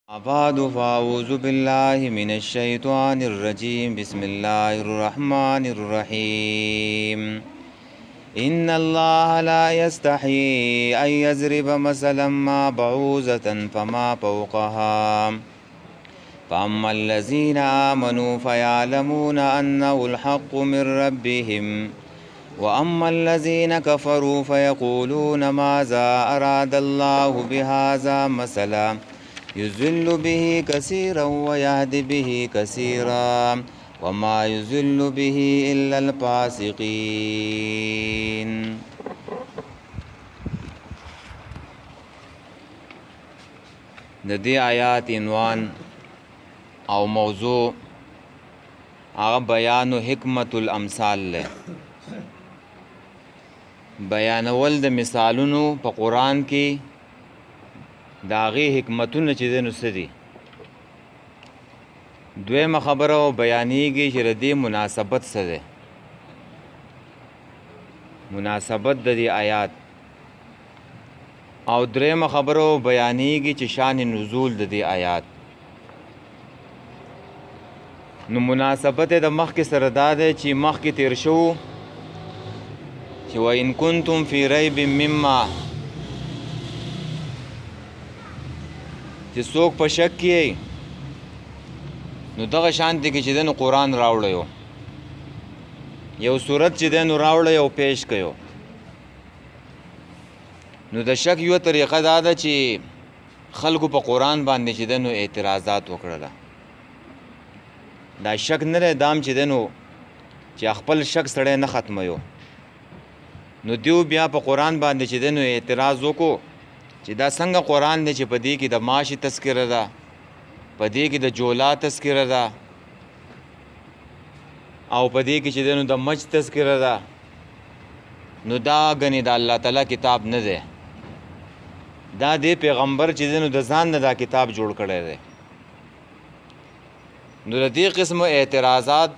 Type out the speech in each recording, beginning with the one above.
بعد فأعوذ بالله من الشيطان الرجيم بسم الله الرحمن الرحيم إن الله لا يستحي أن يضرب مثلا ما بعوضة فما فوقها فأما الذين آمنوا فيعلمون أنه الحق من ربهم وأما الذين كفروا فيقولون ماذا أراد الله بهذا مثلا يضل به كثيرا ويهدي به كثيرا وما يضل به إلا الفاسقين. د دې آیات عنوان او موضوع هغه بیان حکمت الامثال له بیانول د مثالونو په قرآن کې داغي حکمتونه چې دنو سدي. دویمه خبره او بیانېږي چې د دې مناسبت څه ده، مناسبت د دې آیات، او دریمه خبره او بیانېږي چې شان نزول د دې آیات. نو مناسبت د مخکې سره دا ده چې مخکې تیر شو چې وَإِن كُنتُمْ فِي رَيْبٍ مِّمَّا، چې څوک په شک کې نو دغه شانتي کې چې دنو قرآن راوړی یو صورت چې دنو راوړی او پیش کړو، نو د شک یو طریقه دا ده چې خلکو په قرآن باندې چې دنو اعتراضات وکړله. دا شک نه دی دام چې دنو چې خپل شک سړی نه ختموي، نو دیو بیا په قرآن باندې چې دنو اعتراض وکړو چې دا څنګه قرآن دی چې په دې کې د ماشي تذکره ده، په دې کې د جولا تذکره ده، او په دې کې چې دنو د مچ تذکره ده. نو دا غني د الله تعالی کتاب نه دی، دا دی پیغمبر چې دنو د ځان نه دا کتاب جوړ کړی دی. نو د دې قسم اعتراضات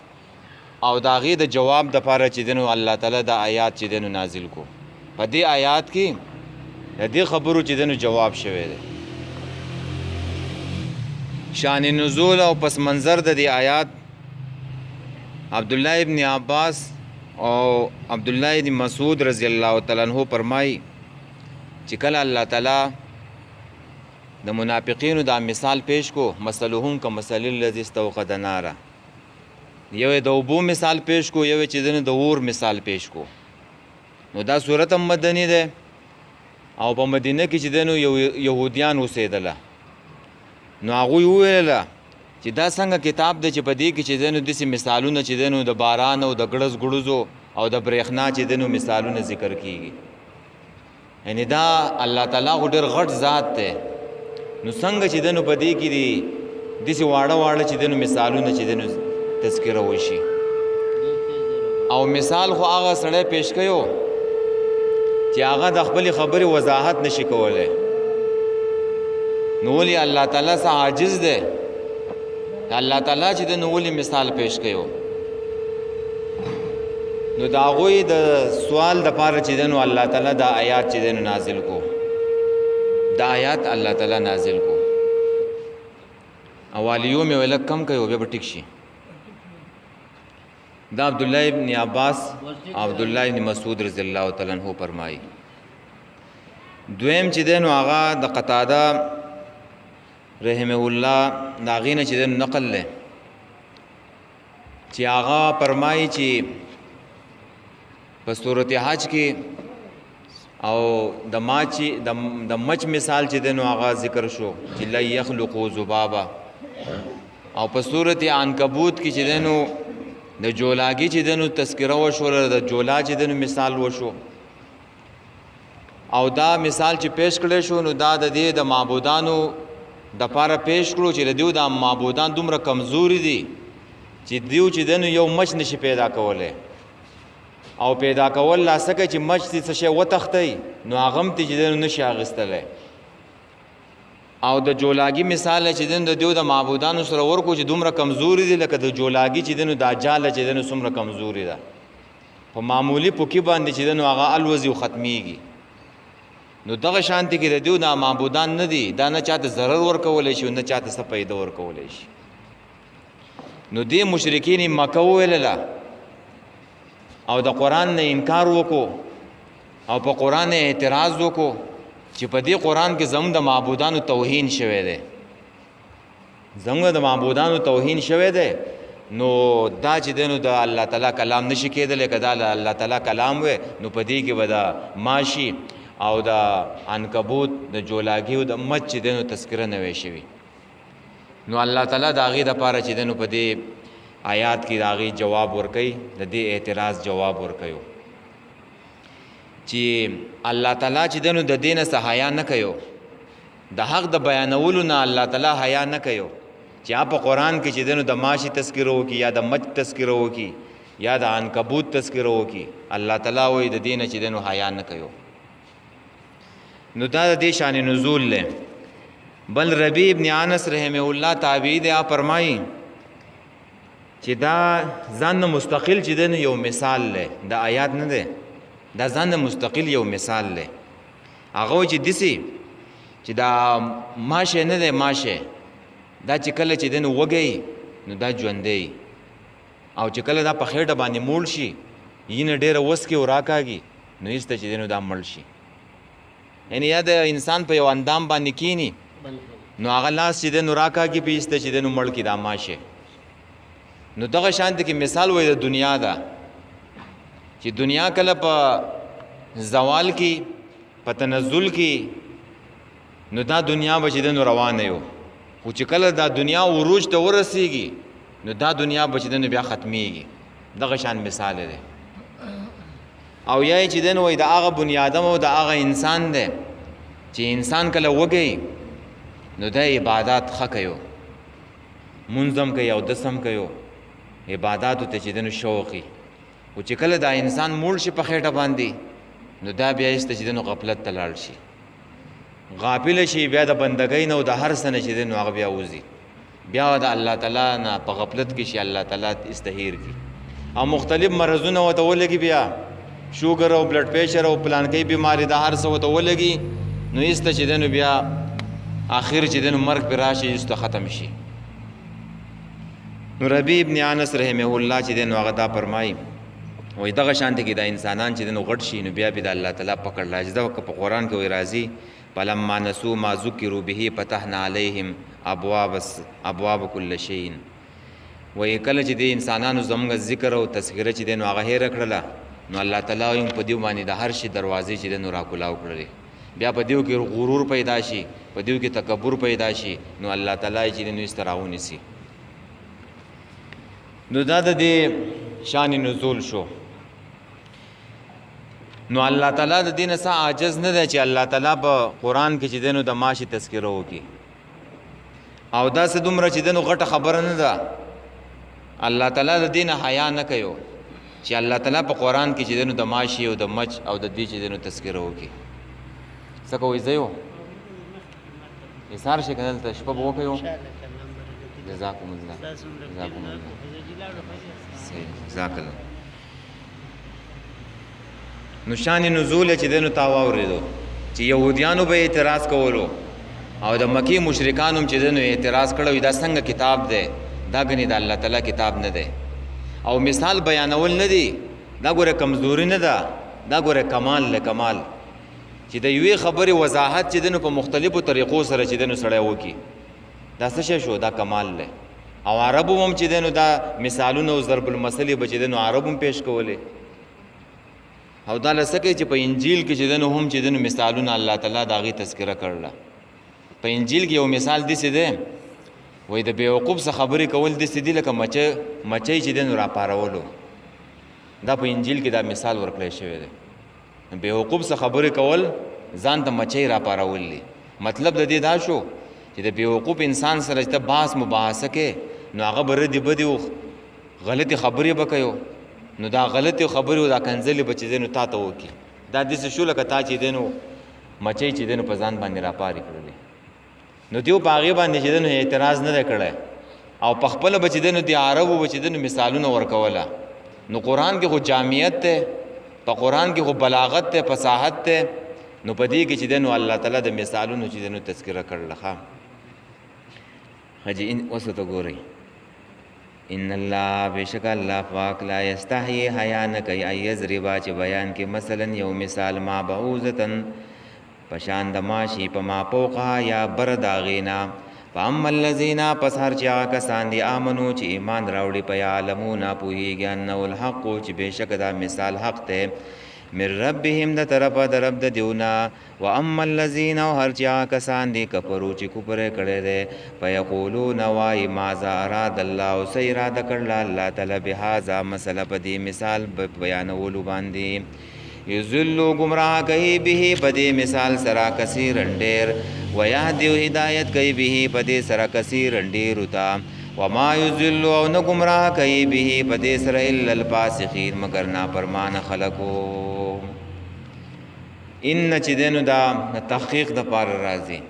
او د هغې د جواب دپاره چې دنو الله تعالی د آیات چې دنو نازل کو. په دې آیات کې د دې خبرو چې دنو جواب شوی دی. شان نزول او پس منظر د دې آیات عبدالله ابن عباس او عبدالله ابن مسعود رضی الله تعالی عنہ فرمایي چې کله الله تعالی د منافقینو دا مثال پیش کو، مثلهم کمثل الذی استوقد نارا، یو د اوبو مثال پیش کو، یو چې دنو د اور مثال پیش کو. نو دا صورت هم مدنی ده او په مدینه کې چې دنو یهودیان اوسېدله. نو هغوی وویله چې دا څنګه کتاب دی چې په دې کې چې دنو داسې مثالونه چې دنو د باران او د ګړز ګړزو او د برېښنا چې دنو مثالونه ذکر کیږي. یعنی دا الله تعالی خو ډېر غټ ذات دی، نو څنګه چې دنو په دې کې دي داسې واړه واړه چې دنو مثالونه چې دنو تذکره وشي. او مثال خو هغه سړی پیش کړو چې هغه د خپل خبرې وضاحت نشي کولی، نو ولې الله تعالی څخه عاجز دی. الله تعالی چې د نو ولې مثال پیش کړو، نو د هغوی د سوال دپاره چې د نو الله تعالی دا آیات چې د نو نازل کو، دا آیات الله تعالی نازل کو. اوالیو مې ویل کم کوي بیا به ټیک شي. دا عبدالله ابن عباس عبدالله ابن مسعود رضی الله تعالی عنہ فرمایي. دویم چې دنو هغه د قتاده رحمه الله دا غینه چې دنو نقل له چې هغه فرمایي چې په سورته حج کې او د مچ مثال چې دنو هغه ذکر شو چې لا يخلق ذبابا، او په سورته عنکبوت کې چې دنو د جولاګي چې دنو تذکره وشو، د جولا چې دنو مثال وشو. او دا مثال چې پیش کړی شو نو دا د دې د معبودانو د پاره پیش کړو چې د دیو د معبودان دومره کمزوري دي چې دیو چې دنو یو مچ نشي پیدا کولی، او پیدا کول لاسکه چې مچ څه شی وتختی نو هغه هم چې دنو نشي اخیستلی. او د جولاګي مثال چې دنو د دیو د معبودانو سره ورکو چې دومره کمزوري دي، لکه د جولاګي چې دنو دا جاله چې دنو څومره کمزوري ده، په معمولی پوکي باندې چې دنو هغه الوزي او ختمیږي. نو دغه شانتی کې د دیو دا معبودان نه دي، دا نه چاته ضرر ورکولی شي نه چاته څه پیدا ورکولی شي. نو دې مشرکین مکه وویلله او د قرآن نه انکار وکړو او په قرآن اعتراض وکړو چې په دې قرآن کې زموږ د معبودانو توهین شوی دی، زموږ د معبودانو توهین شوی دی. نو دا چې دی نو د الله تعالی کلام نشي کېدلی، که دا الله تعالی کلام وی نو په دې کې به د ماشي او د عنکبوت د جولاګي او د مچ چې دی نو تذکره نه وی شوي. نو الله تعالی د هغې دپاره چې دی نو په دې آیات کې د هغې جواب ورکوي، د دې اعتراض جواب ورکوي چې الله تعالی چې دی نو د دې نه څه حیا نه کوي، د حق د بیانولو نه الله تعالی حیا نه کوي چې په قرآن کې چې دی نو د ماشي تذکره وکړي یا د مچ تذکره وکړي یا د عنکبوت تذکره وکړي. الله تعالی وایي د دې نه چې دی نو حیا نه کوي. نو دا د دې شان نزول دی. بل ربیع ابن انس رحمه الله تابعی دی، فرمایي چې دا ځان مستقل چې دی یو مثال دی، د آیات نه دی، دا ځان مستقل یو مثال دی. هغه چې دسی چې دا ماشه نه دی، ماشه دا چې کله چې دی نو وږی نو دا ژوندی، او چې کله دا په خېټه باندې موړ شي یې ډېره وس کې وراکاږي نو ایسته چې دی نو دا مړ شي. یعنی یا د انسان په یو اندام باندې کینی نو هغه لاس چې دی نو راکاږي په ایسته چې دی نو مړ کي دا ماشه. نو دغه شانته کې مثال وایي د دنیا دا چې دنیا کله په زوال کې په تنزل کې نو دا دنیا به چې دی نو روانه یو، خو چې کله دا دنیا عروج ته ورسیږي نو دا دنیا به چې دی نو بیا ختمیږي. دغه شان مثال دی. او یا چې دی نو وایي د هغه بنیادم او د هغه انسان دی چې انسان کله وږی نو د عبادات ښه کوي، منظم کوي او دسم کوي، عباداتو ته چې دی نو شوقي. او چې کله دا انسان موړ شي په خېټه باندې نو دا بیا ایسته چې دی نو غفلت ته لاړ شي، غافل شي، بیا د بندګۍ نه او د هر څه نه چې دی نو هغه بیا وځي، بیا د الله تعالی نه په غفلت کې شي، الله تعالی استهیر کی او مختلف مرضونه ورته ولګي، بیا شوګر او بلډ پریشر او پلانکۍ بیماری د هر څه ورته ولګي نو ایسته چې دی نو بیا آخر چې دی نو مرګ پرې راشي، ایسته ختم شي. نو ربیع ابن انس رحمه الله چې دی نو هغه دا فرمایي وایي دغه شانته کې د انسانان چې دی نو غټ شي نو بیا د الله تعالی پکړ راځي. دا په قرآن کې وایي راځي فلما نسوا ما ذکروا به فتحنا علیهم ابواب کل شیء. وایي کله چې د انسانانو زموږ ذکر او تذکره چې دی نو هغه هېره کړله نو الله تعالی په دیو باندې د هر شي دروازې چې دی نو راکولاو کړلې. بیا په دیو کې غرور پیدا شي، په دیو کې تکبر پیدا شي، نو الله تعالی چې دی نو استراونی سي. نو دا د دې شان نزول شو. نو الله تعالی د دې نه څه عاجز نه دی چې الله تعالی په قرآن کې چې دی نو د ماشي تذکره وکړي، او دا څه دومره چې دی نو غټه خبره نه ده. الله تعالی د دې نه حیا نه کوي چې الله تعالی په قرآن کې چې دی نو د ماشي او د مچ او د دې چې دی نو تذکره وکړي. څه کوئ زه یو ایثار شي که دلته شپه به وکړو. جزاکم الله جزاکم الله جزاک الله. نو شان نزول چې دی نو تا واورېدو چې یهودیانو به اعتراض کولو او د مکی مشرکانو چې دی نو اعتراض کړی دا څنګه کتاب دی، دا ګنې د الله تعالی کتاب نه دی. او مثال بیانول نه دی، دا ګوره کمزوري نه ده، دا ګوره کمال له کمال چې د یوې خبرې وضاحت چې دی نو په مختلفو طریقو سره چې دی نو سړی وکړي، دا څه شی شو؟ دا کمال دی. او عربو هم چې دی نو دا مثالونه او ضرب المثلې به چې دی نو عربو هم پیش کولې. او دا لسه کوي چې په انجیل کې چې دی نو هم چې دی نو مثالونه الله تعالی د هغې تذکره کړله. په انجیل کې یو مثال داسې دی، وایي د بیوقوف څه خبرې کول داسې دي لکه مچۍ چې دی نو راپارولو. دا په انجیل کې دا مثال ورکړی شوی دی. بیوقوف څه خبرې کول ځان ته مچۍ راپارول دي. مطلب د دې دا شو چې د بیوقوف انسان سره چې ته بحث مباحثه کې نو هغه به ردې بدې او غلطې خبرې به کوي، نو دا غلطې خبرې او دا کنځلې به چې دی نو تا ته وکړي. دا داسې شو لکه تا چې دی نو مچۍ چې دی نو په ځان باندې راپارې کړلې. نو دیو په هغې باندې چې دی نو اعتراض نه دی کړی، او په خپله به چې دی نو د عربو به چې دی نو مثالونه ورکوله. نو قرآن کې خو جامعیت دی، په قرآن کې خو بلاغت دی، فصاحت دی. نو په دې کې چې دی نو الله تعالی د مثالونو چې دی نو تذکره کړله ښه حجي اوس ته ګورئ ان الله بشک الله پاک لا یستحیی حیا نه کوي ای یضربا چې بیان کې مثلا یو مثال ما بعوضتن پشان د ماشي په ما پوقه یا بر داغینا فاما الذین پس هر چا کسان دي امنو چې ایمان راوړي په علمون پوهیږي انه الحق چې بشک دا مثال حق ته من ربهم د طرفه د رب د دیونا و اما الذین هر چا کسان دي کفرو چې کفر کړي دي فیقولون وای ماذا اراد الله سیراد کړل الله تعالی بهذا مسله په دې مثال بیانولو باندې یذلوا گمراه کوي به په دې مثال سرا کثیر ډیر و یهدی هدایت کوي به په دې سرا کثیر ډیر وتا وما یذل او نه گمراه کوي به په دې سره الا الفاسقین مگر نافرمان خلقو ان چې دینو دا تحقیق د پار راځي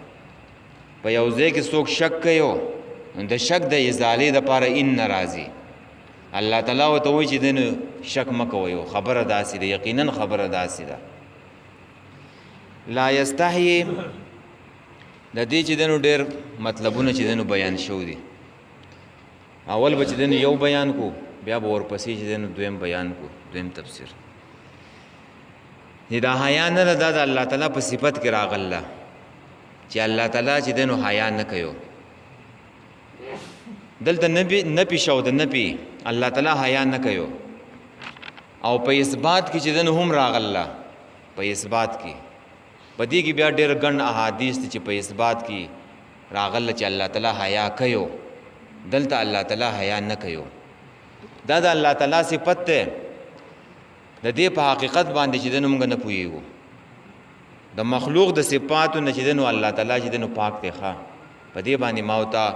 په یو ځای کې څوک شک کوي د شک د ازالې د پار ان راځي الله تعالی او ته وایي چې دینو شک مکوئ خبره داسې ده یقینا خبره داسې ده لا یستحیی د دې چې دینو ډېر مطلبونه چې دینو بیان شو دي اول به چې دینو یو بیان کو بیا به ورپسې چې دینو دویم بیان کو دویم تفسیر دا حیا نه ده د الله تعالی په صفت کې راغله چې الله تعالی چې دینو حیا نه کوي دلته نپی شو د نپی الله تعالی حیا نه کوي او په اثبات کې چې دنه هم راغله په اثبات کې په دې کې بیا ډېر ګڼ احادیث چې په اثبات کې راغله چې الله تعالی حیا کوي دلته الله تعالی حیا نه کوي دا د الله تعالی صفت ده د دې په حقیقت باندې چې دنه موږ نه پوهیږو د مخلوق د صفاتو نه چې دنه الله تعالی چې دنه پاک دی ښه په دې باندې ماوتا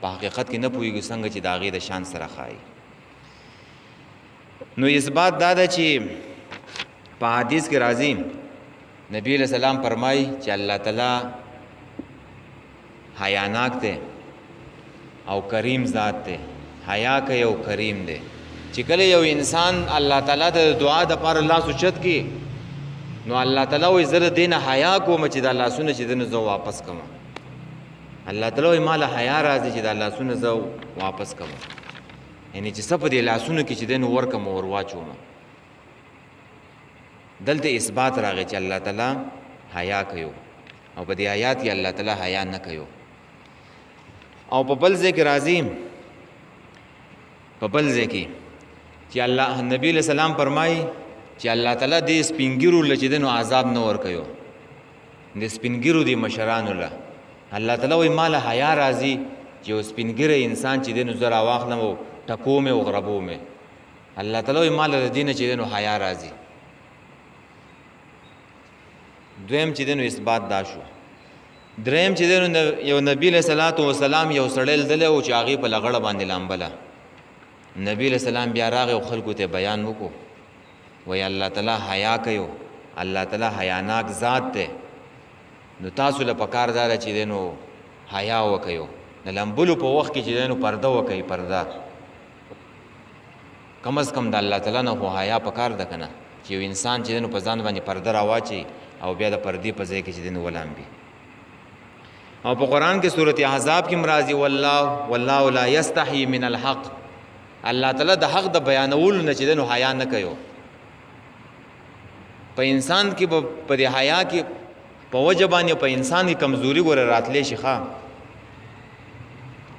په حقیقت کې نه پوهیږو څنګه چې د هغې د شان سره ښایي نو اثبات دا ده چې په حدیث کې راځي نبی علیہ السلام فرمایي چې الله تعالی حیاناک دی او کریم ذات دی حیا کوي او کریم دی چې کله یو انسان الله تعالی د دعا د پاره لاس اوچت کی نو الله تعالی وایي زه د دې نه حیا کوم چې د لاسونه چې دنه زه واپس کوم الله تعالی وایي ماله حیا راځي چې د لاسونه زه واپس کوم یعنی چې څه په دې لاسونو کې چې دنه ورکم ور واچوم دلته اثبات راغی چې الله تعالی حیا کوي او په دې آیات کې الله تعالی حیا نه کوي او په بل ځای کې راځي په بل ځای کې چې الله نبی علیہ السلام فرمایي چې الله تعالی دې سپینګیرو لچې دنو عذاب نه ور کوي دې سپینګیرو دې مشرانو له الله تعالی وایي مال حیا راځي چې سپینګیره انسان چې دنو زرا واخلم او ټکومه او غربومه الله تعالی وایي مال دې نه چې دنو حیا راځي دویم چې دنو اثبات دا شو دریم چې دنو یو نبی علیہ الصلوۃ والسلام یو سړی دله او چې هغه په لغړه باندې لامبله نبی علیہ السلام بیا راغی او خلکو ته بیان وکړو وای الله تعالی حیا کوي الله تعالی حیاناک ذات دی نو تاسو له پکار دار چې دینو حیا وکيو د لمبلو په وخت کې چې دینو پرده وکي پرده کم از کم د الله تعالی نه هو حیا پکار ده کنه چې یو انسان چې دینو په ځان باندې پرده راواچي او بیا د پردې په ځای کې چې دینو ولامبي او په قران کې سورته احزاب کې مرাজি والله لا یستحی من الحق الله تعالی د حق د بیانولو نه چې دینو حیا نه کوي په انسان کې په دې حیا کې په وجبانی په انسان کې کمزوري ګوره راتلې شي ښا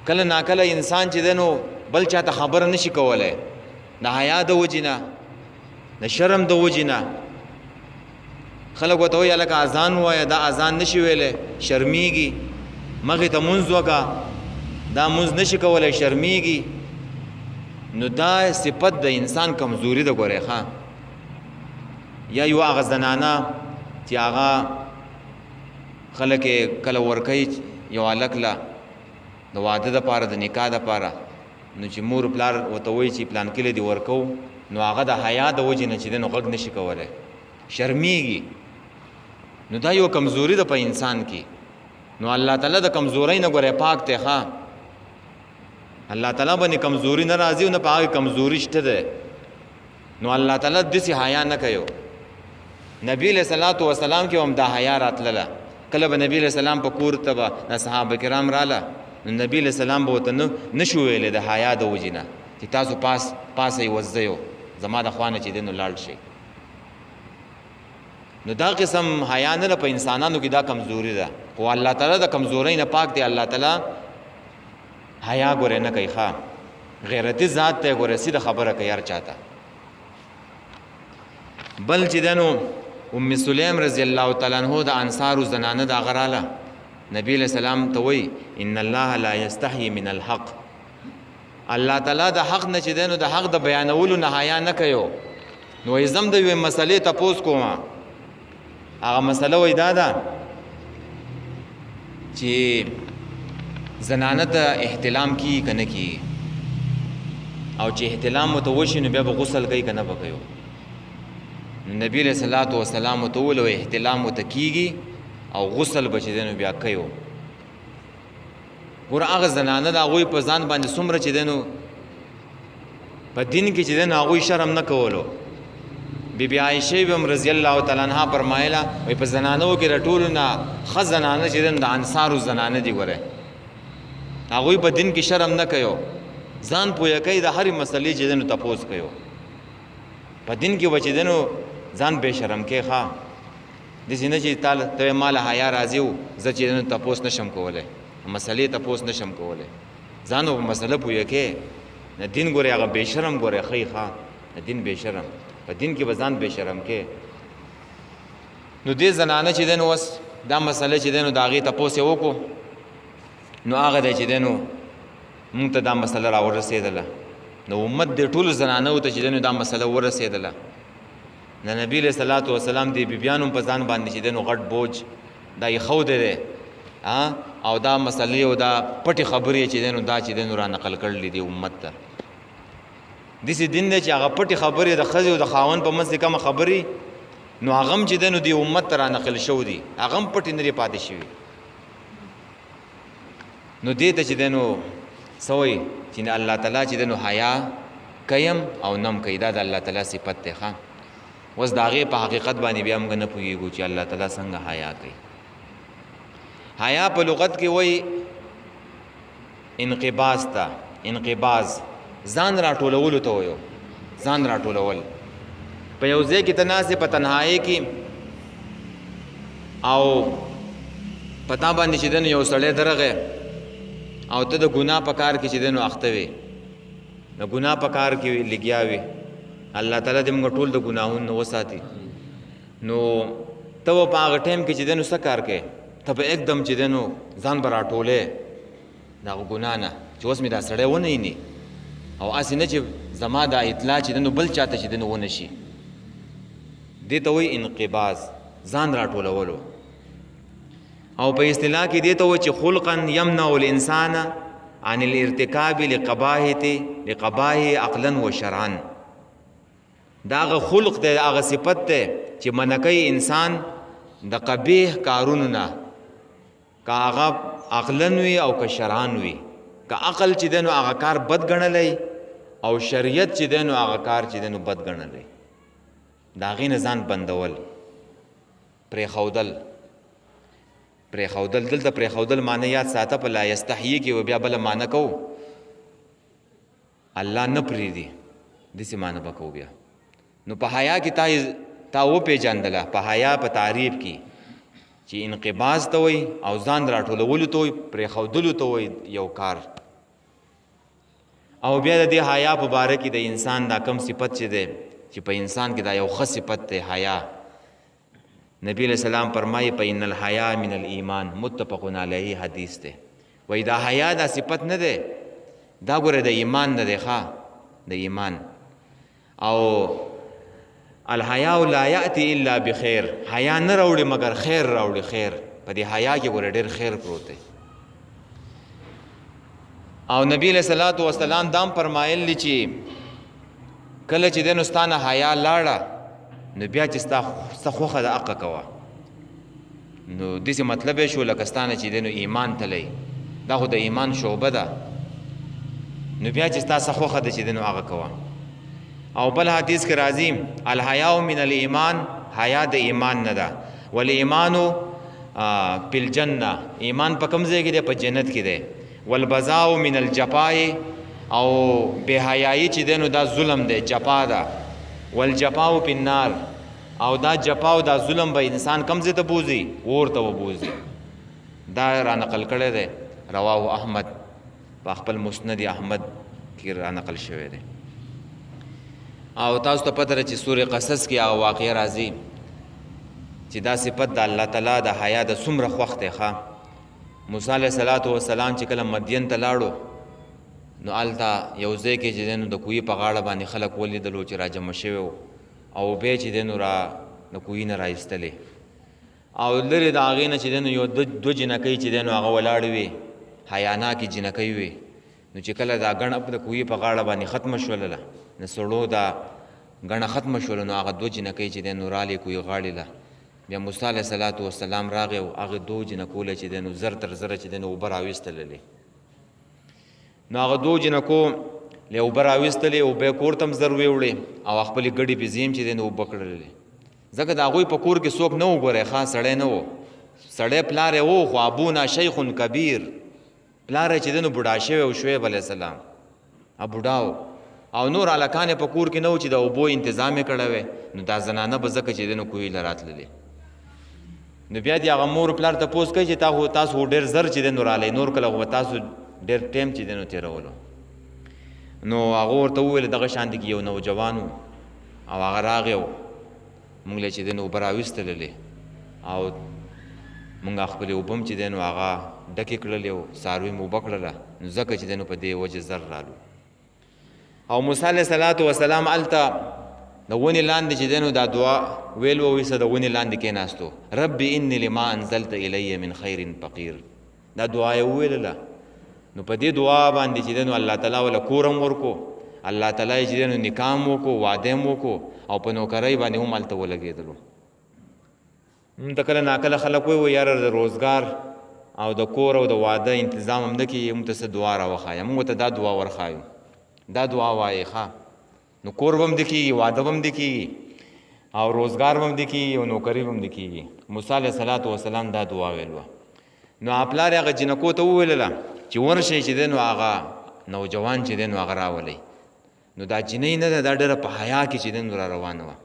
کله ناکله انسان چې دینو بل چاته خبر نشي کولای د حیا د وجینا د شرم د وجینا خلک وته وی الک اذان وای دا اذان نشي ویلې شرمېږي مغه ته منځ وکا دا منځ نشي کولای شرمېږي نو دا صفت د انسان کمزوري د ګوره ښا یا یو هغه زنانه چې هغه خلک کله ورکي یو الکلا د واده د پاره د نکاح د پاره نو چې مور پلار وته وی چې پلان کې دی ورکو نو هغه د حیا د وجې نه چې نو غږ نشي کولای شرمېږي نو دا یو کمزوري ده په انسان کې نو الله تعالی د کمزورۍ نه ګوره پاک ته ښا الله تعالی باندې کمزوري نه راځي او نه پاک کمزوري شته ده نو الله تعالی د سي حیا نه کوي نبی علیہ الصلوۃ والسلام کې هم دا حیا راتلله. کله به نبی علیہ السلام په کور ته به صحابه کرام رااله نو نبی علیہ السلام به ورته نشو ویلی د حیا د وجې نه چې تاسو پاسه یې وزدیو زما د خوا نه چې دی نو لاړ شئ. نو دا قسم حیا نه په انسانانو کې دا کمزوري ده، خو الله تعالی د کمزورۍ نه پاک دی. الله تعالی حیا ګورې نه کوي، ښه غیرتي ذات ته ګورې سیده خبره کوي هر چاته. بل چې دنو ام سلیم رضی الله تعالی عنہ د انصارو زنانه دا غراله نبی علیہ السلام ته وی ان الله لا یستحی من الحق. الله تعالی د حق نه چې دنو د حق د بیانولو نه حیا نه کوي. نو زم د یوې مسلې تپوس کوم، هغه مسله وای دا ده چې زنانه ته احتلام کی کنه کی، او چې احتلام متوشي نو بیا به غسل کوي کنه به کوي. نبی علیہ الصلوۃ والسلام ته ول احتلام متکیږي او غسل بچ دینو بیا کوي. ګور هغه زنانه د هغوی په ځان باندې څومره چې دینو په دین کې چې دینو هغوی شرم نه کولو. بی بی عایشه بیم رضی الله تعالی عنها فرمایله وای په زنانو کې رټولو نه ښه زنانه چې دین د انصارو زنانه دي. ګوره هغوی په دین کې شرم نه کوي، ځان پوهه کوي، د هرې مسلې چې دینو تپوس کوي. په دین کې بچ دینو ځان بے شرم کې ښه داسې نه چې ته ماله حیا راځي و زه چې دینو تپوس نشم کولی، مسلې تپوس نشم کولی. ځان په مسله پوهه کې نه دین ګورې هغه بے شرم ګورې ښه ښه نه دین بے شرم، په دین کې به ځان بے شرم کې. نو دې زنانه چې دی نو اوس دا مسله چې دی نو د هغې تپوس یې وکړو نو هغه دی چې دی نو مونږ ته دا مسله راورسېدله. نو امت د ټولو زنانو ته چې دی نو دا مسله ورسېدله. د نبي علیه صلات وسلام د بیبیانو په ځان باندې چې دی نو غټ بوج دا یې ښودی دی او دا مسلې او دا پټې خبرې چې دی نو دا چې دی نو را نقل کړلې دي امت ته. داسې دین دی چې هغه پټې خبرې د ښځې او د خاوند په منځ کې کومه خبرې نو هغه هم چې دی نو د امت ته را نقل شوي دي، هغه هم پټې نه دي پاتې شوي. نو دې ته چې دی نو څه وایي چې الله تعالی چې دی نو حیا کویم او نم کوي، دا د الله تعالی صفت دی. ښه اوس د هغې په حقیقت باندې بیا موږ نه پوهېږو چې الله تعالی څنګه حیا کوي. حیا په لغت کې وایي انقباض ته، انقباض ځان راټولولو ته وایو، ځان راټولول. په یو ځای کې ته ناست په تنهایۍ کې او په تا باندې چې دی نو یو سړی درغی او ته د ګناه په کار کې چې دی نو اخته وې، د ګناه په کار کې لګیا وې. الله تعالی دې موږ ټول د ګناهونو وساتي. نو ته به په هغه ټایم کې چې دی نو څه کار کوې؟ ته به एकदम چې دی نو ځان به راټولې د هغه ګناه نه چې اوس مې دا سړی ونه ویني او هسې نه چې زما دا اطلاع چې دی نو بل چاته چې دی نو ونه شي. دې ته وایي انقباض، ځان راټولولو. او په اصطلاح کې دې ته وایي چې خلقا یمنع الانسان عن الارتکاب لقباحه عقلا و شرعا. دا هغه خلق دی، هغه صفت دی چې منع کوي انسان د قبیح کارونو نه، که هغه عقلا وي او که شرعا وي. که عقل چې دی نو هغه کار بد ګڼلی او شریعت چې دی نو هغه کار چې دی نو بد ګڼلی. د هغې نه ځان بندول، پرېښودل. پرېښودل دلته پرېښودل معنی یاد ساته، په لا یستحیي کې و بیا بله معنی کوو الله نه پرېږدي، داسې معنی به کوو بیا. نو په حیا کې تا وپېژندله، په حیا په تعریف کې چې انقباض ته وایي او ځان راټولولو ته وایي، پرېښودلو ته وایي یو کار. او بیا د دې حیا په باره کې د انسان دا کم صفت چې دی چې په انسان کې دا یو ښه صفت دی حیا. نبی علیہ السلام فرمایي فإن الحیا من الایمان، متفق علیه حدیث دی. وایي دا حیا دا صفت نه دی، دا ګوره د ایمان نه دی، ښه د ایمان. او الحیا لا یأتی الا بخیر، حیا نه راوړي مگر خیر راوړي. خیر په دې حیا کې ګوره ډېر خیر پروت دی. او نبی علیہ الصلوۃ والسلام دام فرمایلی چې کله چې دی نو ستا نه حیا لاړه نو بیا چې ستا خوښه د حقه کوه. نو داسې مطلب یې شو لکه ستا نه چې دی نو ایمان تلی، دا خو د ایمان شعبه ده. نو بیا چې ستا څه خوښه ده چې دی نو هغه کوه. او بل حدیث کې راځي الحیا من الایمان، حیا د ایمان نه ده. والایمانو فی الجنه، ایمان په کوم ځای کې دی؟ په جنت کې دی. والبذاء من الجفاء، او بے حیايي چې دی نو دا ظلم دی، جفا ده. والجفاء فی النار، او دا جفا او دا ظلم به انسان کوم ځای ته بوځي؟ اور ته وبوځي. دا را نقل کړی دی رواه احمد په خپل مسند احمد کې را نقل شوی دی. او تاسو ته پته ده چې سورې قصص کې هغه واقعه راځي چې دا صفت د الله تعالی د حیا د څومره خوښ دی. ښه، موسی علیه السلام چې کله مدین ته لاړو نو هلته یو ځای کې چې دی نو د کوهي په غاړه باندې خلک ولیدلو چې راجمع شوي وو، او بیا چې دی نو د کوهي نه راایستلې، او لرې د هغې نه چې دی نو یو دو جنکۍ چې دی نو هغه ولاړې وې، حیاناکې جنکۍ وې. نو چې کله دا ګڼه د کوهي په غاړه باندې ختمه شولله، د سړو دا ګڼه ختمه شوله، نو هغه دو جنکۍ چې دی نو رالې کوهي غاړې له. بیا موسی علیه السلام راغی او هغې دو جنکو له چې دی نو زر تر زره چې دی نو اوبه راویستللې. نو هغه دو جنکو له اوبه راویستلې او بیا کور ته هم زر ویوړې او خپلې ګډې پیزې هم چې دی نو اوبه کړلې. ځکه د هغوی په کور کې څوک نه و، ګورئ ښه، سړی نه و، سړی پلار یې و، خو ابونا شیخ کبیر، پلار یې چې دی نو بوډا شوی و، شعیب علیه السلام بوډا و، او نور هلکان یې په کور کې نه و چې د اوبو انتظام یې کړی وی. نو دا زنانه به ځکه چې دی نو کوهي له راتللې. نو بیا دې هغه مور پلار تپوس کوي چې تاسو ډېر زر چې دی نو رالی، نور کله خو به تاسو ډېر ټایم چې دی نو تېرولو. نو هغه ورته وویل دغه شانتې کې یو نوجوان و او هغه راغی او مونږ له چې دی نو اوبه راویستللې او مونږ خپلې اوبه هم چې دی نو هغه ډکې کړلې او څاروي مو اوبه کړله، نو ځکه چې دی نو په دې وجې زر رالو. او موسی علیه السلام هلته د ونې لاندې چې دی نو دا دعا ویل وویسه، د ونې لاندې کېناستو، ربي انی لما انزلت الی من خیر فقیر، دا دعا یې وویلله. نو په دې دعا باندې چې دی نو الله تعالی وله کور هم ورکو، الله تعالی یې چې دی نو نکاح هم وکړو، واده هم وکړو، او په نوکرۍ باندې هم هلته ولګېدلو. د کله ناکله خلک وایي یاره د روزګار او د کور او د واده انتظام هم نه کېږي، موږ ته څه دعا راوښایه، موږ ته دا دعا ورښایو، دا دعا وایې ښه، نو کور به هم دې کېږي، واده به هم دې کېږي، او روزګار به هم دې کېږي، او نوکري به هم دې کېږي. موسی علیه السلام دا دعا ویلوه. نو پلار یې هغه جنکو ته وویلله چې ورشئ چې دی نو هغه نوجوان چې دی نو هغه راولئ. نو دا جنۍ نه ده، دا ډېره په حیا کې چې دی نو را روانه وه.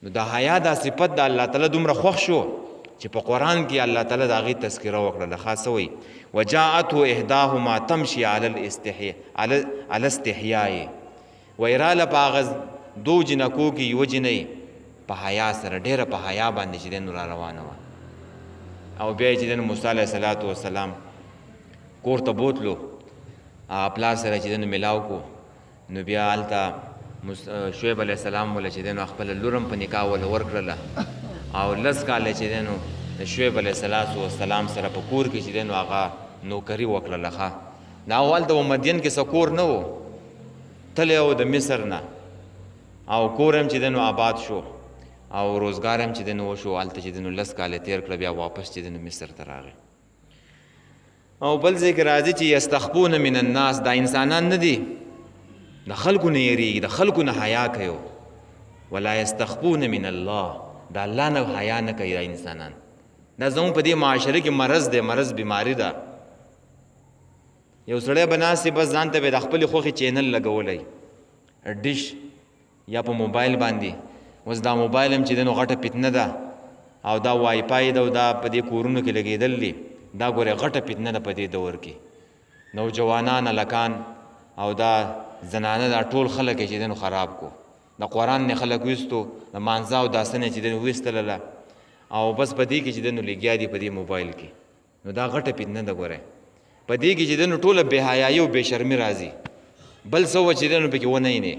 نو دا حیا دا صفت د الله تعالی دومره خوښ شو چې په قرآن کې الله تعالی د هغې تذکره وکړله. خاصه وایي وجاءته احداهما تمشي على استحیاء، وایي راله په هغه دو جنکو کې یوه جنۍ په حیا سره، ډېره په حیا باندې چې دی نو را روانه وه. او بیا یې چې دی نو موسی علیه السلام کور ته بوتلو، پلار سره چې دی نو میلاو کو. نو بیا هلته شعیب علیه السلام وله چې دی نو خپله لور هم په نکاح وله ورکړله، او 10 کاله چې دی نو د شعیب علیه السلام سره په کور کې چې دی نو هغه نوکري وکړله. ښه، نو هلته و مدین کې څه کور نه و، تلی و د مصر نه، او کور هم چې دی نو آباد شو، او روزګار هم چې دی نو وشو. هلته چې دی نو 10 کاله تېر کړه، بیا واپس چې دی نو مصر ته راغی. او بل ځای کې راځي چې یستخفون من الناس، دا انسانان نه دي، د خلکو نه یریږي، د خلکو نه حیا کوي. ولا یستخفون من الله، د الله نه حیا نه کوي دا انسانان. دا زموږ په دې معاشره کې مرض دی، مرض بیماري ده. یو سړی به ناست دی، بس ځان ته به د خپلې خوښې چینل لګولی، ډش یا په موبایل باندې. اوس دا موبایل هم چې دی نو غټه فتنه ده، او دا وای پای ده، او دا په دې کورونو کې لګېدل دي. دا ګورې غټه فتنه ده په دې دور کې. نوجوانان، هلکان او دا زنانه، دا ټول خلک یې چې دی نو خراب کو. د قرآن نه خلک ویستو، د مانځه او داسې نه چې دی نو ویستلله، او بس په دې کې چې دی نو لګیا دي په دې موبایل کې. نو دا غټه فتنه ده. ګورئ په دې کې چې دی نو ټوله بې حیایي او بې شرمي راځي، بل څه وه چې دی نو پکې ونه نه.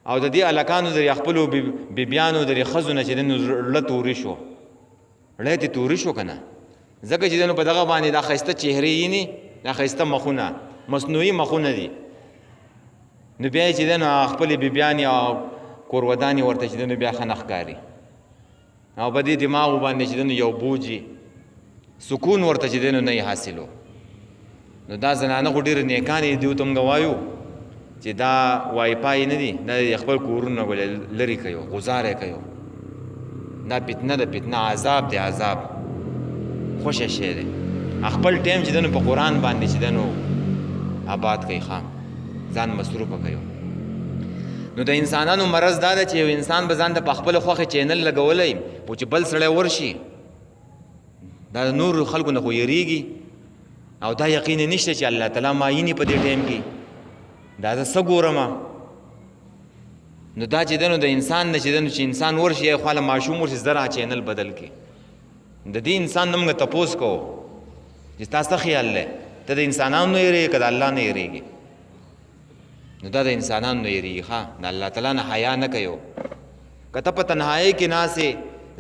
او د دې هلکانو د خپلو بیبیانو د ښځو نه چې دی نو زړه توري شو، زړه یې توري شو که نه، ځکه چې دی نو په دغه باندې دا ښایسته چهرې یې نه، دا ښایسته مخونه مصنوعي مخونه دي. نو بیا یې چې دی نو خپلې بیبیانې او کورودانې ورته چې دی نو بیا ښه نه ښکاري، او په دې دماغو باندې چې دی نو یو بوجي سکون ورته چې دی نو نه یې حاصلو. نو دا زنانه خو ډېرې نیکانې دي، ته موږ وایو چې دا وای پای نه دي، دا خپل کورونه لرې کوي، غزار یې کوي. دا فتنه د فتنه عذاب دی عذاب خوشه شی دی خپل ټیم چې دنو په قرآن باندې چې دنو آباد کوي ښه ځان مصروفه کوي نو د انسانانو مرض دا ده چې یو انسان به ځان ته په خپله خوښې چینل لګولی خو چې بل سړی ورشي دا د نورو خلکو نه خو یریږي او دا یقین نشته چې الله تعالی معیني په دې ټیم کې دا زه څه ګورم نو دا چې دنو د انسان نه چې دنو چې انسان ورشي یا خواله ماشوم ورشي زره چینل بدل کې د دې انسان نه موږ تپوس کوو چې تا څه خیال دی ته د انسانانو نه یریږې که د الله نه یریږې نو دا د انسانانو نه یریږي ښه د الله تعالی نه حیا نه کوي که ته په تنهایۍ کې ناستې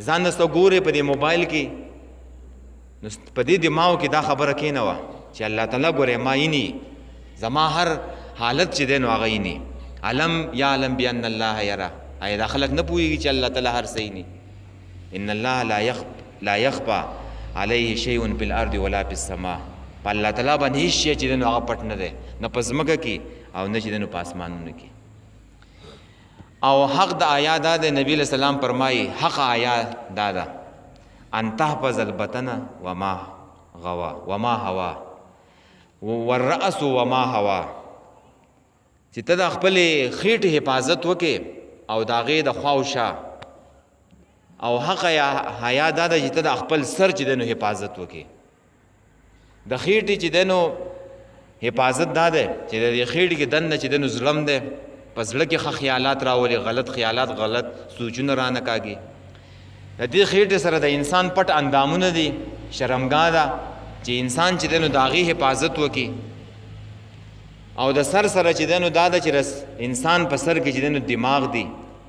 ځان نه څه ګورې په دې موبایل کې نو په دې دماغو کې دا خبره کېنوه چې الله تعالی ګورې ما ییني زما هر حالت چې دی نو هغه ییني علم یعلم بان الله یره آیا دا خلک نه پوهېږي چې الله تعالی هر څه ییني ان الله لا یخفى علیه شیء فی الارض ولا فی السماء په الله تعالی باندې هېڅ شی چې دی نو هغه پټ نه دی نه په ځمکه کې او نه چې دی نو په اسمانونو کې او حق د آیا دا د نبی علیہ السلام فرمایي حق آیا دا ده ان تحفظ البطن وما غوا وما هوا والرأس وما هوا چې ته د خپلې خېټې حفاظت وکې او د هغې د خوا و شا او حق حیا دا ده چې ته د خپل سر چې دی نو حفاظت وکې د خېټې چې دی نو حفاظت دا دی چې د دې خېټې کې دننه چې دی نو زړم دی په زړه کې ښه خیالات راولي غلط خیالات غلط سوچونه رانه کاږي د دې خېټې سره د انسان پټ اندامونه دي شرمګاه ده چې انسان چې دی نو د هغې حفاظت وکړي او د سر سره چې دی نو دا ده چې انسان په سر کې چې دی نو دماغ دی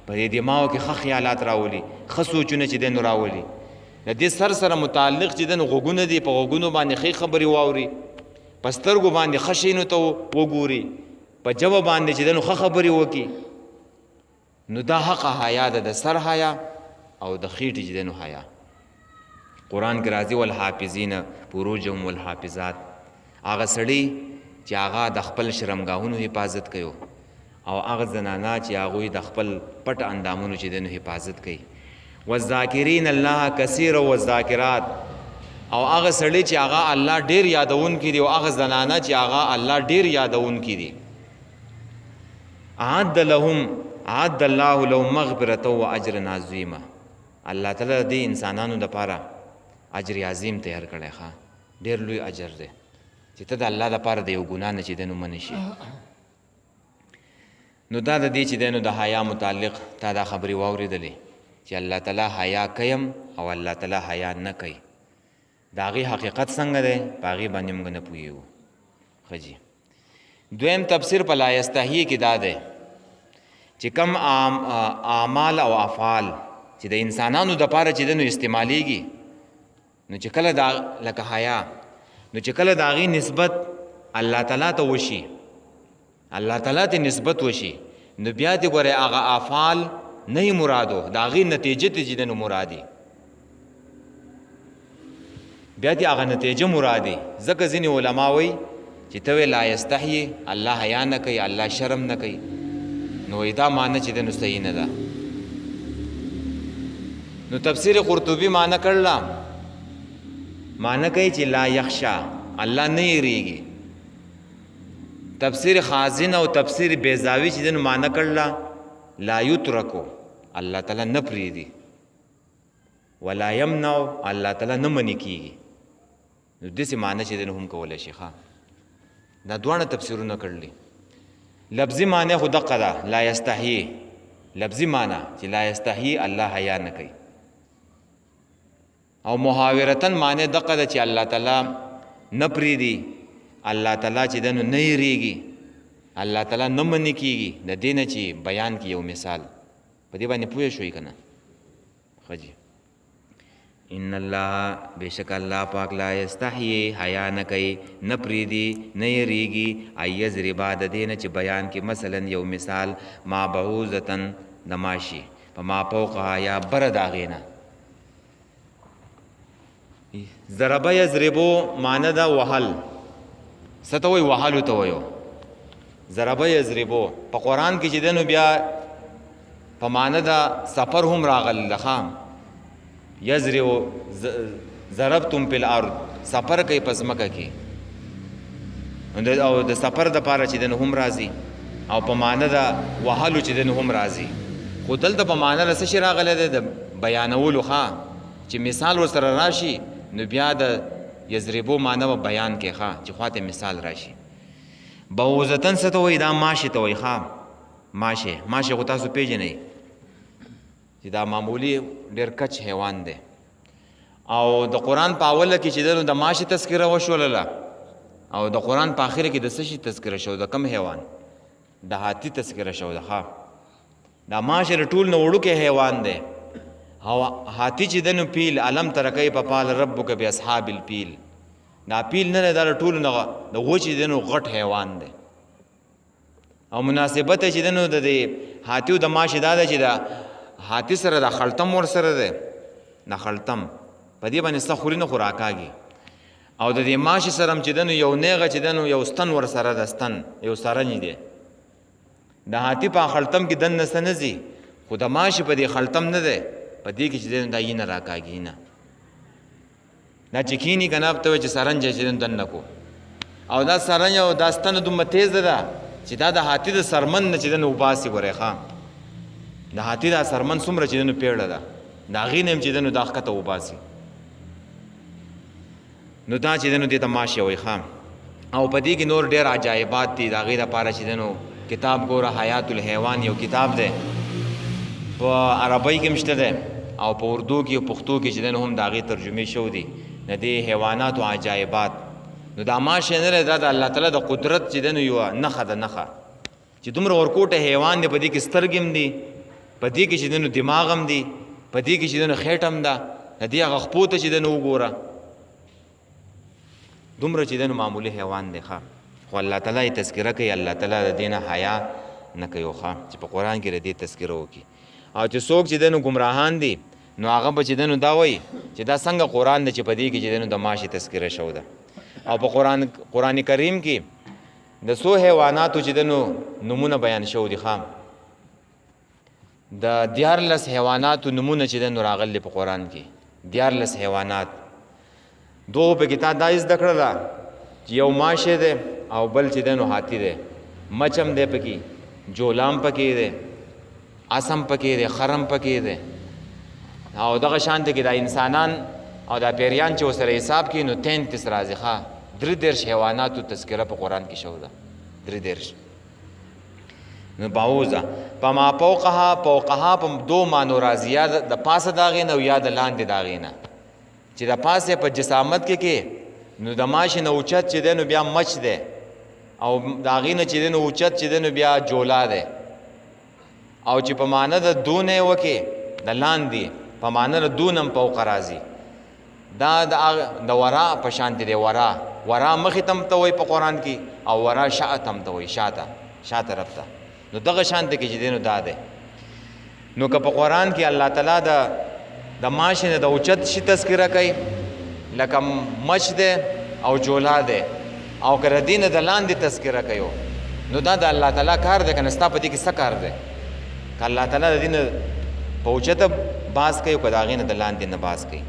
په دې دماغو کې ښه خیالات راولي ښه سوچونه چې دی نو راولي د دې سر سره متعلق چې دی نو غوږونه دي په غوږونو باندې ښې خبرې واوري په سترګو باندې ښه شیانو ته وګوري په ژبه باندې چې دی نو ښه خبرې وکړي نو دا حقه حیا ده د سر حیا او د خېټې چې دی نو حیا قرآن کې راځي والحافظین فروجهم والحافظات هغه سړي چې هغه د خپل شرمګاهونو حفاظت کوي او هغه زنانا چې هغوی د خپل پټ اندامونو چې دی نو حفاظت کوي والذاکرین الله کثیرا والذاکرات او هغه سړی چې هغه الله ډیر یادونکي دي او هغه زنانه چې هغه الله ډیر یادونکي دي اعد الله لهم مغفرة و اجر عظیمه الله تعالی دې انسانانو لپاره اجر عظیم تیار کړی ښه ډیر لوی اجر دی چې ته د الله لپاره د یو ګناه نه چې دی نو منې شي نو دا د دې چې دی نو د حیا متعلق تا دا خبرې واورېدلې چې الله تعالی حیا کویم او الله تعالی حیا نه کوي د هغې حقیقت څنګه دی په هغې باندې موږ نه پوهېږو ښه جي دویم تفسیر په لا یستحیې کې دا دی چې کم اعمال او افعال چې د انسانانو دپاره چې دی نو استعمالیږي نو چې کله دا لکه حیا نو چې کله د هغې نسبت الله تعالی ته وشي الله تعالی ته نسبت وشي نو بیا دې ګورې هغه افعال نه یې مرادو د هغې نتیجه ته چې دی نو مرادي بیا دې هغه نتیجه مرادي ځکه ځینې علما وایي چې ته لا یستحیې الله حیا نه کوي الله شرم نه کوي نو دا معنی چې دی نو صحیح نه ده نو تفسیر قرطبي معنی کړله معنی کوي چې لا یخشا الله نه یریږي تفسیر خازن او تفسیر بیزاوی چې دی نو معنی کړله لا یترکو الله تعالی نه پرېږدي ولا یمنع الله تعالی نه منې کېږي نو داسې معنی چې دی نو هم کولی شي ښه دا دواړه تفسیرونه کړلي لفظي معنی خو دقه ده لا یستحیې لفظي معنی چې لا یستحیې الله حیا نه کوي او محاورتن معنی دقه ده چې الله تعالی نه پرېږدي الله تعالی چې دی نو نه یریږي الله تعالی نه منې کېږي د دې نه چې بیان کې یو مثال په دې باندې پوه شوي که نه ښه جي ان الله بشک الله پاک لا یستحیې حیا نه کوي نه پرېږدي نه یریږي ان یضربا د دې نه چې بیان کې مثلا یو مثال ما بعوضتن د ماشي په ما فوقها یا بره د هغې نه ضربه یضربو معنی ده وهل څه ته وایي وهلو ته وایو ضربه یضربو په قرآن کې چې دی نو بیا په معنی ده سفر هم راغلی ده ښه یزرعو ضربتم فی الارض سفر کوي په ځمکه کې او د سفر دپاره چې دنو هم راځي او په معنی د وهلو چې دنو هم راځي خو دلته په معنی د څه شي راغلی دی د بیانولو ښه چې مثال ورسره راشي نو بیا د یضربو معنی به بیان کې ښه چې خواته مثال راشي بعوضتن څه ته وایي دا ماشې ته وایي ښه ماشې خو تاسو پیژنئ چې دا معمولی ډېر کچ حیوان دی او د قرآن په اوله کې چې د ماشې تذکره وشولله او د قرآن په آخره کې د څه شي تذکره شو د کم حیوان د هاتي تذکره شو ده ښه دا ماشه د ټول نه وړوکی حیوان دی او هاتي چې د نو پیل علم تر کوي په پال ربک باصحاب الفیل دا پیل نه دی دا د ټولو نه د غوچې د نو غټ حیوان دی او مناسبت چې د نو د هاتي او د ماشه دا ده چې د هاتي سره د خلطم ورسره دی د خلطم په دې باندې څه خوري نه خو راکاږي او د دې ماشي سره چې دنو یو نیغه چې دنو یو ستن ور سره د ستن یو سرنج دی د هاتی په خلطم کې دن نسته نه ځي خو د ماشي په دې خلطم نه دی په دې کې چې دنو دا یې نه راکاږي نه دا چې کینی که نه ته چې سرنج چې دنو دن نه کو او دا سرنج او دا ستن دومره تیزه ده چې دا د هاتی د سرمن نه چې دنو وباسي ګورې ښه د هاتی دا سرمن څومره چې دنو پیړه ده د هغې نه هم چې دنو دا ښکته وباسي نو دا چې دنو دې ته ماشې وایي ښه او په دې کې نور ډېر عجایبات دي د هغې دپاره چې دنو کتاب ګوره حیات الحیوان یو کتاب دی په عربۍ کې هم شته دی او په اردو کې او پښتو کې چې دنو هم د هغې ترجمې شو دي د دې حیواناتو عجایبات نو دا ماشې نه دی دا د الله تعالی د قدرت چې دنو یوه نښه ده نښه چې دومره ورکوټه حیوان دی په دې کې سترګې هم دي په دې کې چې دنو دماغ هم دي په دې کې چې دنو خېټه هم ده د دې هغه خپو ته چې دنو وګوره دومره چې دنو معمولی حیوان دی ښه خو الله تعالی یې تذکره کوي الله تعالی د دې نه حیا نه کوي ښه چې په قرآن کې د دې تذکره وکړي او چې څوک چې دنو ګمراهان دي نو هغه به چې دنو دا وایي چې دا څنګه قرآن دی چې په دې کې چې دنو د ماشې تذکره شو ده او په قرآن کریم کې د څو حیواناتو چې دنو نومونه بیان شو دي ښه د 14 حیواناتو نومونه چې دنو راغلي په قرآن کې 14 حیوانات دو په کتاب دا زده کړله چې یو ماشه دی او بل چې دی نو هاتي دی مچم دی پکې جولام پکې دی اسم پکې دی خرم پکې دی او دغه شانته کې دا انسانان او دا پیریان چې ورسره حساب کړي نو 33 راځي ښه 33 حیواناتو تذکره په قرآن کې شوې ده 33 نو باوزه په ما فوقها په دو مانو راځي یا د پاسه د هغې نه او یا د لاندې د هغې نه چې د پاسه په جسامت کې نو د ماشې نه اوچت چې دی نو بیا مچ دی او د هغې نه چې دی نو اوچت چې دی نو بیا جولا دی او چې په معنی د دون یې وکې د لاندې په معنی د دون هم فوقه راځي دا د ورا په شانتې دی ورا مخې ته هم ته وایي په قرآن کې او ورا شاته هم ته وایي شا طرف ته نو دغه شانته کې چې دی نو دا دی نو که په قرآن کې الله تعالی د ماشې نه د اوچت شي تذکره کوي لکه مچ دی او جولا دی او که د دې نه د لاندې تذکره کوي نو دا د الله تعالی کار دی که نه ستا په دې کې څه کار دی که الله تعالی د دې نه په اوچته باز کوي او که د هغې نه د لاندې نه باز کوي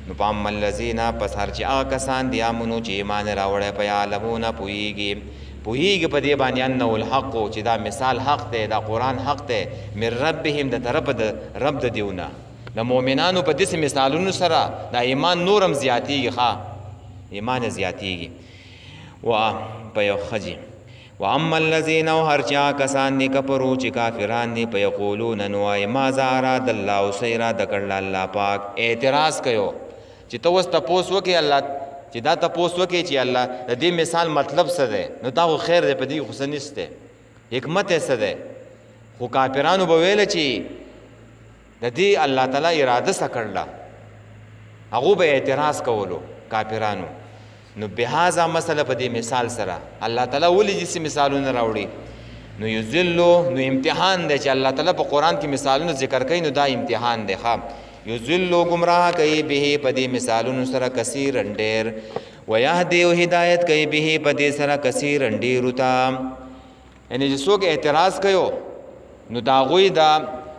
نو په اما الذین پس هر چې هغه کسان دي آمنو چې ایمان راوړی په یعلمونه پوهېږي په دې باندې انه الحق چې دا مثال حق دی دا قرآن حق دی من ربهم د طرفه د رب د دیونه د مؤمنانو په داسې مثالونو سره دا ایمان نورم زیاتېږي ښه ایمان زیاتېږي په یو ښځې واما الذین او هر چا کسان دي کفرو چې کافران دي په یقولون نو وایي ماذا اراد الله څه اراده کړله الله پاک اعتراض کوي چې ته اوس تپوس وکړې الله چې دا تپوس وکړې چې الله د دې مثال مطلب څه دی نو دا خو خیر دی په دې خو څه نشته حکمت یې څه دی خو کافرانو به ویله چې د دې الله تعالی اراده څه کړله هغو به اعتراض کولو کافرانو نو بهذا مسله په دې مثال سره الله تعالی ولې داسې مثالونه راوړي نو یذلو نو امتحان دی چې الله تعالی په قرآن کې مثالونه ذکر کوي نو دا امتحان دی ښه یذلو گمراه کوي به په دې مثالونو سره کثیرا ډېر ویهدي او هدایت کوي به په دې سره کثیرا ډېرو ته یعنې چې څوک اعتراض کوي نو د هغوی دا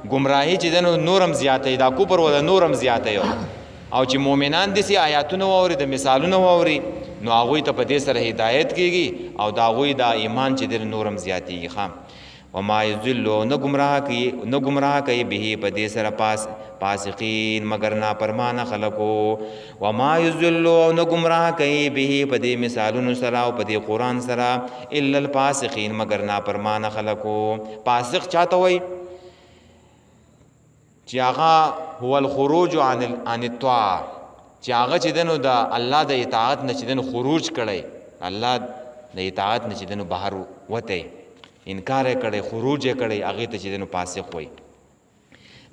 گمراهي چې دنو نورم زیاتې دا کفر ولا نورم زیاتې او چې مؤمنان دي سي آیاتونه واوري د مثالونه واوري نو هغه ته په دې سره هدایت کیږي او دا غوي دا ایمان چې د نورم زیاتېږي خام وما یذلوا نه گمراه کوي به په دې سره فاسقین مگر نافرمانه خلقو وما یذلوا نه گمراه کوي به په دې مثالونو سره او په دې قران سره الا الفاسقین مگر نافرمانه خلقو فاسق چاته وای چې هغه هو الخروج عن الطاعه چې هغه چې دنو د الله د اطاعت نه چې دنو خروج کړي الله د اطاعت نه چې دنو بهر وته انکار کړي خروج کړي هغه ته چې دنو فاسق وای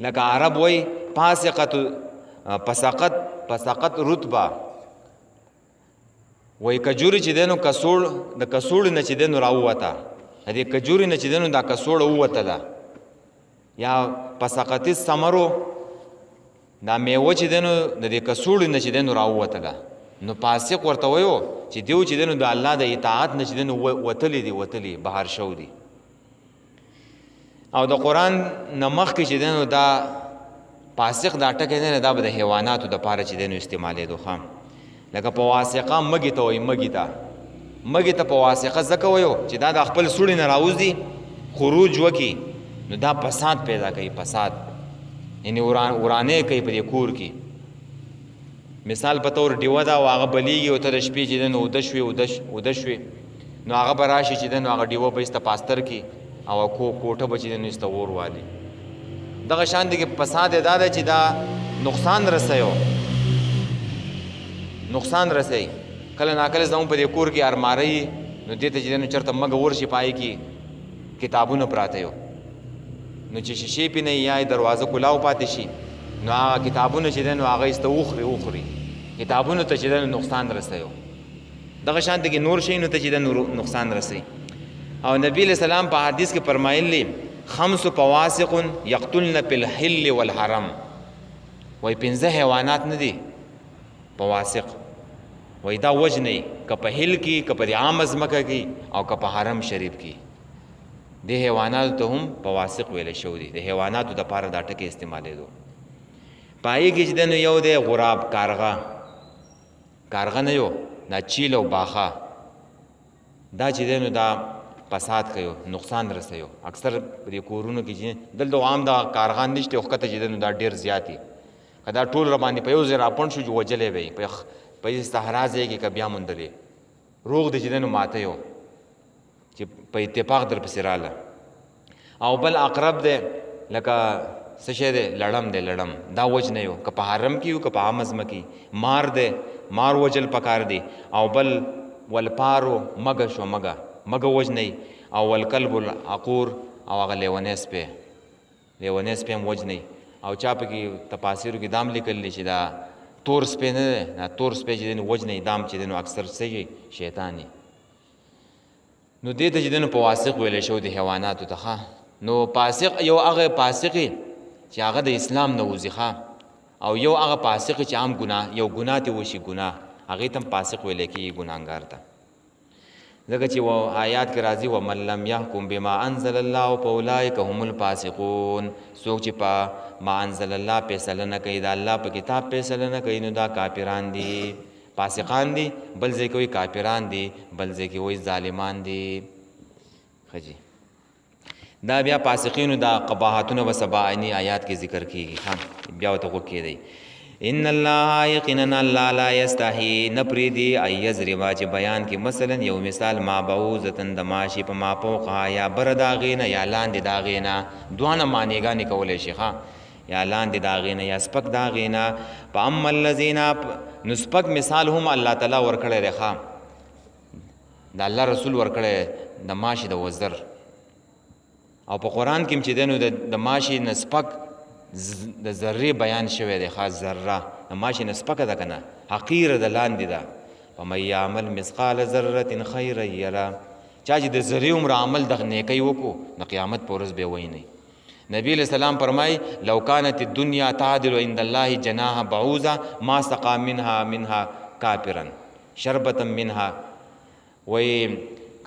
لکه عرب وای فاسقت فسقط رتبه وای کجوري چې دنو کسوړ د کسوړ نه چې دنو راووته دې کجوري نه چې دنو دا کسوړ ووته ده یا پسقط الثمرو دا میوه چې دنو د دې کسوړ نه چې دنو راووته ده نو فاسق ورته وایو چې دیو چې دنو د الله د اطاعت نه چې دنو وتلی بهر شو دي او د قران نمخ کې چې دنو دا فاسق دا ټکه نه دا د حیواناتو د پاره چې دنو استعمالې دوه لکه په واسقه مګی ته وای مګی ته په واسقه زکه وایو چې دا د خپل سړی نه راوځي خروج وکي نو دا فساد پیدا کوي فساد یعنی ورانه کوي په دې کور کې مثال په تور دیوه دا واغه بلیږي او تر شپې چې دنو ودشوي نو هغه براشي چې دنو هغه دیوه به است پاستر کې او کوټه بچی دنو است ور والی دغه شان دي کې فساد ادا چې دا نقصان رسي کله ناکله زمو په دې کور کې ارماري نو دې ته چې دنو چرته مګ ورشي پای کې کتابونه پراته یو نو چې شیشې پې نه یا دروازه کلاو پاتې شي نو هغه کتابونه چې دنو هغه است اوخري کتابونه ته چې دنو نقصان رسيو دغه شان دي کې نور شي نو ته چې دنو نقصان رسي او نبی علیہ السلام په حدیث کې فرمایلی 5 فواسق یقتلن فی الحل والحرم وای 15 حیوانات نه دي فواسق وای دا وجنی که په هل کې که په عام ازمکه کې او که په حرم شریف کې د حیوانات ته هم فواسق ویل شو دي د حیواناتو د پاره دا ټکي استعمالې دو پای کې چې دنو یو د غراب کارغه نه یو دا چیل او باخه دا چې دنو دا فساد کوي نقصان رسوي اکثر په کورونو کې چې دلته عام دا کارغان نشته وخت ته چې دنو دا ډیر زیاتی کدا ټول ر باندې په یو ځای راپون شو وجلې وي په صحرا ځای کې کبیا مونډلې روغ د چې دنو ماته یو چې په اتفاق در پسې رااله او بل اقرب دی لکه څه شی دی لړم دا وج نه یو که په حرم کې یو که په عام ازمکه مار وجل پکار دی او بل ولپارو مګه وج نه او والکلب العقور او هغه لیونیس په وج نه او چا په کې تفاسیر کې دام لیکل شي دا تور سپې نه تور سپې چې وج نه دام چې اکثر سي شیطانی نو دې ته چې دنو په واسق ویل شو د حیواناتو ته نو فاسق یو هغه فاسقي چې هغه د اسلام نه وځي او یو هغه فاسق چې عام یو ګناه ته وشي ګناه هغه ته فاسق ویل کېږي ګناهګار ته ځکه چې آیات کې راځي ومن لم يحكم بما انزل الله فاولئك هم الفاسقون څوک چې په ما انزل الله فیصله نه کوي دا الله په کتاب فیصله نه کوي نو دا کافران دي فاسقان دي بل ځای کې وایي کافران دي بل ځای کې وایي ظالمان دي خجی دا بیا فاسقینو دا قباحتونه و سباینی آیات کې ذکر کیږي بیا ته کو کېدی ان الله یقینا الله لا یستحی نپریدی ایذرما چې بیان کې مثلا یو مثال ما بعوزتن د ماشی په ما پوقا یا برداغینه یا لاندې داغینه دوانه معنیګانی کولې شي یا لاندې داغینه یا سپک داغینه په ام الذین نسپک مثال هم الله تعالی ورکړی دی د الله رسول ورکړی د ماشی د وزر او په قران کې چې دنو د ماشی نسپک د ذره بیان شوی دی خاص ذره د ماشی نسپکه ده کنه حقیر د لاندې ده ومن یعمل مثقال ذره خیرا یرا چا چې د ذره عمر عمل د نیکی وکړو د قیامت پر ورځ به ویني نبی علیہ السلام فرمای لو كانت الدنيا تعدل عند الله جناح بعوضه ما سقى منها کافرا شربتا منها وای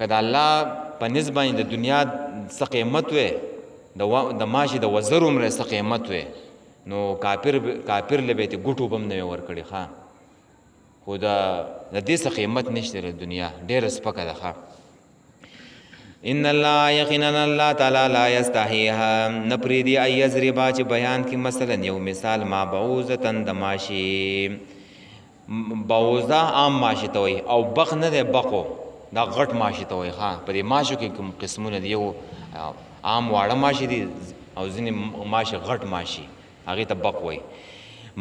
کدا الله په نسبت د دنیا څخه قیمت وې د ماشي د وزر عمره څه قیمت وی نو کافر له به یې ګوټو به هم نه وی ورکړي ښه خو د دې څه قیمت نشته د دنیا ډېره سپکه ده ښه ان الله یقینا الله تعالی لا یستحیها نه پرېږدي ان یضربا چې بیان کړي مثلا یو مثال ما بعوضتن د ماشي بعوضه عام ماشي ته وایي او بخ نه دی بقو دا غټ ماشي ته وایي ښه په دې ماشو کې کوم قسمونه دي یو عام واړه ماشي دي او ځینې ماشي غټ ماشي هغې ته بق وایي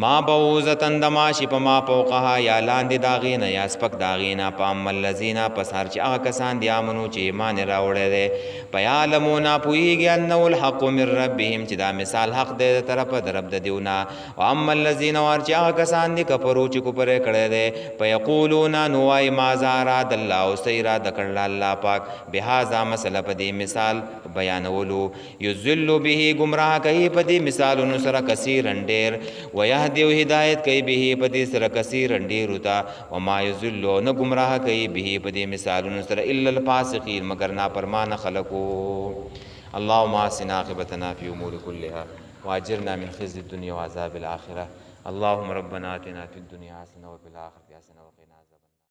ما بعوضتن د ماشي په ما فوقها یا لاندې د هغې نه یا سپک د هغې نه په اما الذین پس هر چې هغه کسان دي امنو چې ایمان یې راوړی دی په یعلمونه پوهېږي انه الحق من ربهم چې دا مثال حق دی د طرفه د رب د دیو نه و اما الذین او هر چې هغه کسان دي کفرو چې کفر یې کړی دی په یقولونه نو وایي ماذا اراد الله او څه اراده کړله الله پاک بهذا مسله په دې مثال بیانولو یضل به ګمراه کوي په دې مثالونو سره کثیرا ډېر ویهدي او هدایت کوي به په دې سره کثیرا ډېرو ته وما یضل نه ګمراه کوي به په دې مثالونو سره الا الفاسقین مگر نافرمانه خلقو اللهم احسن عاقبتنا في امور كلها واجرنا من خزي الدنيا وعذاب الاخره اللهم ربنا اتنا في الدنيا حسنه وفي الاخره حسنه وقنا عذاب